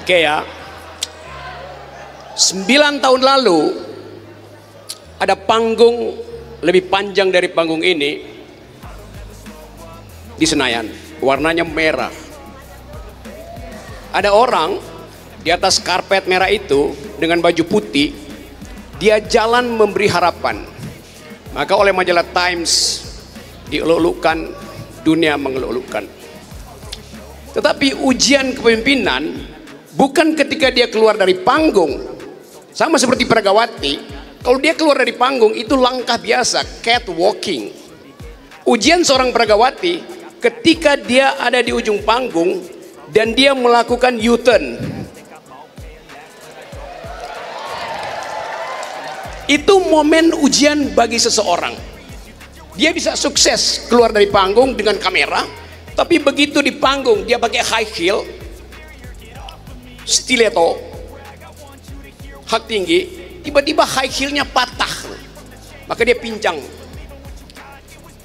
Oke ya. 9 tahun lalu ada panggung lebih panjang dari panggung ini di Senayan, warnanya merah. Ada orang di atas karpet merah itu dengan baju putih, dia jalan memberi harapan. Maka oleh majalah Times dieluk-elukkan, dunia mengeluk-elukkan. Tetapi ujian kepemimpinan bukan ketika dia keluar dari panggung. Sama seperti Peragawati, kalau dia keluar dari panggung itu langkah biasa, catwalking. Ujian seorang Peragawati ketika dia ada di ujung panggung dan dia melakukan U-turn. Itu momen ujian bagi seseorang. Dia bisa sukses keluar dari panggung dengan kamera, tapi begitu di panggung dia pakai high heel, stiletto, hak tinggi, tiba-tiba high heelnya patah, maka dia pincang.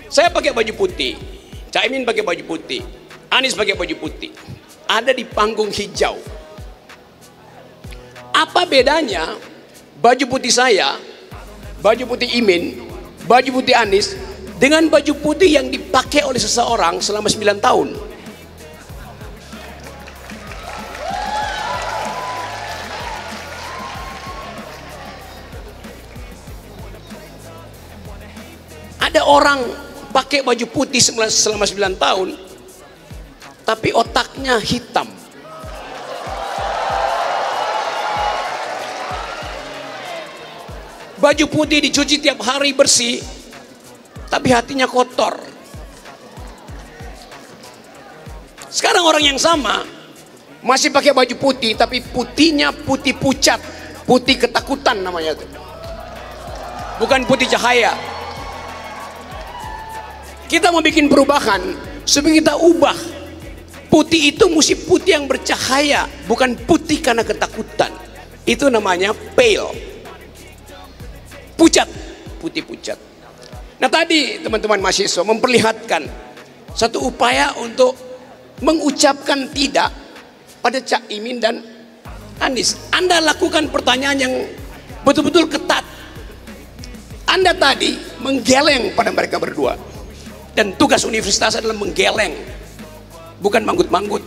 Saya pakai baju putih, Caimin pakai baju putih, Anies pakai baju putih, ada di panggung hijau. Apa bedanya baju putih saya, baju putih Imin, baju putih Anies dengan baju putih yang dipakai oleh seseorang selama 9 tahun? Ada orang pakai baju putih selama 9 tahun, tapi otaknya hitam. Baju putih dicuci tiap hari bersih, tapi hatinya kotor. Sekarang orang yang sama masih pakai baju putih, tapi putihnya putih pucat, putih ketakutan namanya itu. Bukan putih cahaya. Kita mau bikin perubahan supaya kita ubah. Putih itu mesti putih yang bercahaya, bukan putih karena ketakutan. Itu namanya pale, pucat, putih pucat. Nah tadi teman-teman mahasiswa memperlihatkan satu upaya untuk mengucapkan tidak pada Cak Imin dan Anies. Anda lakukan pertanyaan yang betul-betul ketat. Anda tadi menggeleng pada mereka berdua. Dan tugas universitas adalah menggeleng, bukan manggut-manggut.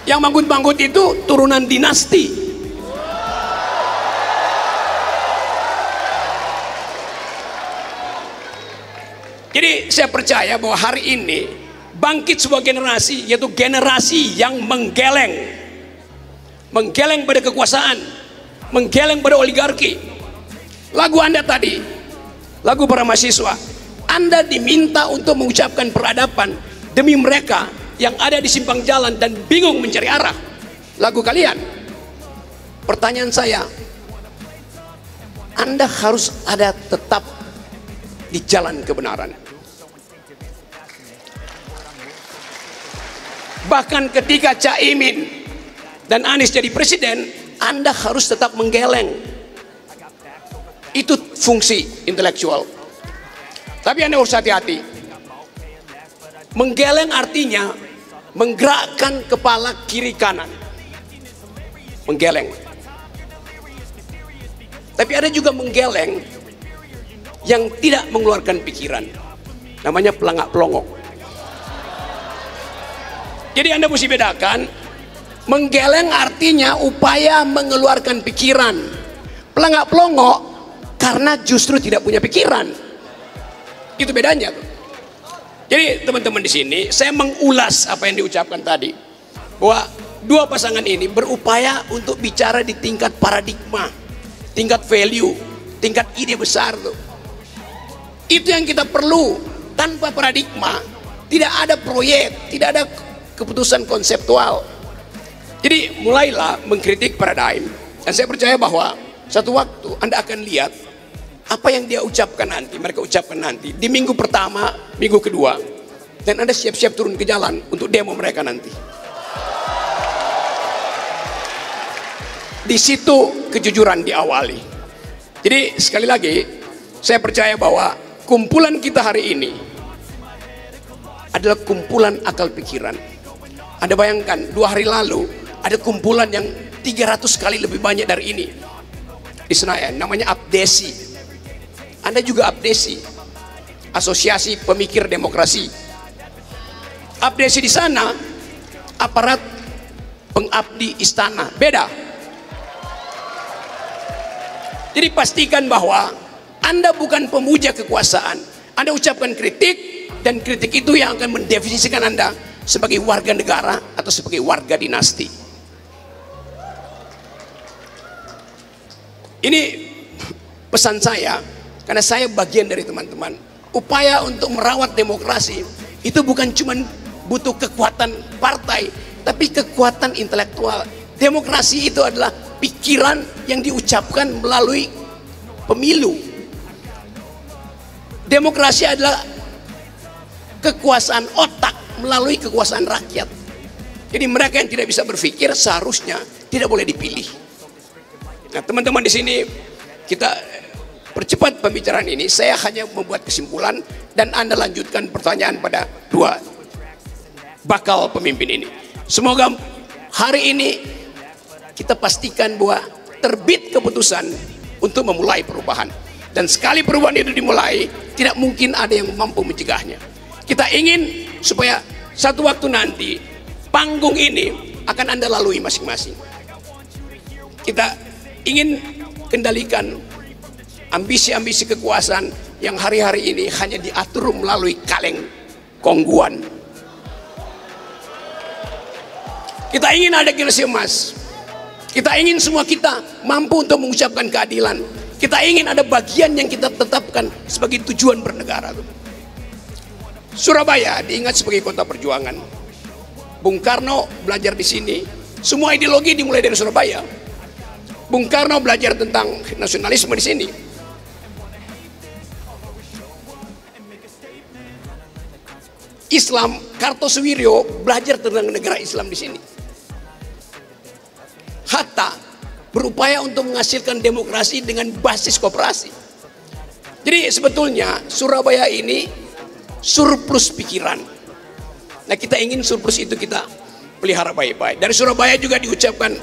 Yang manggut-manggut itu turunan dinasti. Jadi saya percaya bahwa hari ini bangkit sebuah generasi, yaitu generasi yang menggeleng. Menggeleng pada kekuasaan, menggeleng pada oligarki. Lagu Anda tadi, lagu para mahasiswa, Anda diminta untuk mengucapkan peradaban demi mereka yang ada di simpang jalan dan bingung mencari arah. Lagu kalian. Pertanyaan saya, Anda harus ada tetap di jalan kebenaran. Bahkan ketika Cak Imin dan Anies jadi presiden, Anda harus tetap menggeleng. Itu fungsi intelektual. Tapi Anda harus hati-hati. Menggeleng artinya menggerakkan kepala kiri kanan. Menggeleng. Tapi ada juga menggeleng yang tidak mengeluarkan pikiran. Namanya pelangak-pelongok. Jadi Anda mesti bedakan. Menggeleng artinya upaya mengeluarkan pikiran. Pelangak-pelongok karena justru tidak punya pikiran. Itu bedanya tuh. Jadi teman-teman di sini saya mengulas apa yang diucapkan tadi, bahwa dua pasangan ini berupaya untuk bicara di tingkat paradigma, tingkat value, tingkat ide besar tuh. Itu yang kita perlu. Tanpa paradigma tidak ada proyek, tidak ada keputusan konseptual. Jadi mulailah mengkritik paradigm. Dan saya percaya bahwa satu waktu Anda akan lihat apa yang dia ucapkan nanti, mereka ucapkan nanti di minggu pertama, minggu kedua, dan Anda siap-siap turun ke jalan untuk demo mereka nanti. Di situ kejujuran diawali. Jadi sekali lagi saya percaya bahwa kumpulan kita hari ini adalah kumpulan akal pikiran. Anda bayangkan 2 hari lalu ada kumpulan yang 300 kali lebih banyak dari ini di Senayan, namanya Abdesi. Anda juga Abdesi, Asosiasi Pemikir Demokrasi. Abdesi di sana aparat pengabdi istana, beda. Jadi pastikan bahwa Anda bukan pemuja kekuasaan. Anda ucapkan kritik, dan kritik itu yang akan mendefinisikan Anda sebagai warga negara atau sebagai warga dinasti. Ini pesan saya, karena saya bagian dari teman-teman. Upaya untuk merawat demokrasi itu bukan cuma butuh kekuatan partai, tapi kekuatan intelektual. Demokrasi itu adalah pikiran yang diucapkan melalui pemilu. Demokrasi adalah kekuasaan otak melalui kekuasaan rakyat. Jadi mereka yang tidak bisa berpikir seharusnya tidak boleh dipilih. Nah, teman-teman di sini, kita percepat pembicaraan ini. Saya hanya membuat kesimpulan dan Anda lanjutkan pertanyaan pada 2 bakal pemimpin ini. Semoga hari ini kita pastikan bahwa terbit keputusan untuk memulai perubahan. Dan sekali perubahan itu dimulai, tidak mungkin ada yang mampu mencegahnya. Kita ingin supaya satu waktu nanti panggung ini akan Anda lalui masing-masing. Kita ingin kendalikan ambisi-ambisi kekuasaan yang hari-hari ini hanya diatur melalui kaleng kongguan. Kita ingin ada generasi emas. Kita ingin semua kita mampu untuk mengucapkan keadilan. Kita ingin ada bagian yang kita tetapkan sebagai tujuan bernegara. Surabaya diingat sebagai kota perjuangan. Bung Karno belajar di sini. Semua ideologi dimulai dari Surabaya. Bung Karno belajar tentang nasionalisme di sini. Islam, Kartosuwiryo belajar tentang negara Islam di sini. Hatta berupaya untuk menghasilkan demokrasi dengan basis koperasi. Jadi sebetulnya Surabaya ini surplus pikiran. Nah, kita ingin surplus itu kita pelihara baik-baik. Dari Surabaya juga diucapkan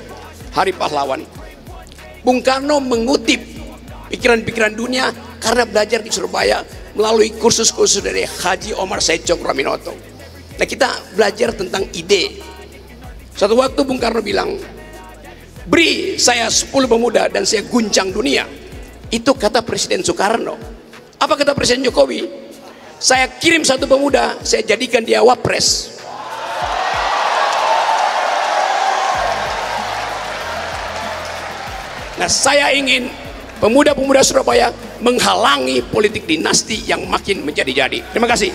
Hari Pahlawan. Bung Karno mengutip pikiran-pikiran dunia karena belajar di Surabaya melalui kursus-kursus dari Haji Omar Said Cokroaminoto. Nah, kita belajar tentang ide. Suatu waktu Bung Karno bilang, beri saya 10 pemuda dan saya guncang dunia. Itu kata Presiden Soekarno. Apa kata Presiden Jokowi? Saya kirim 1 pemuda, saya jadikan dia wapres. Nah, saya ingin pemuda-pemuda Surabaya menghalangi politik dinasti yang makin menjadi-jadi. Terima kasih.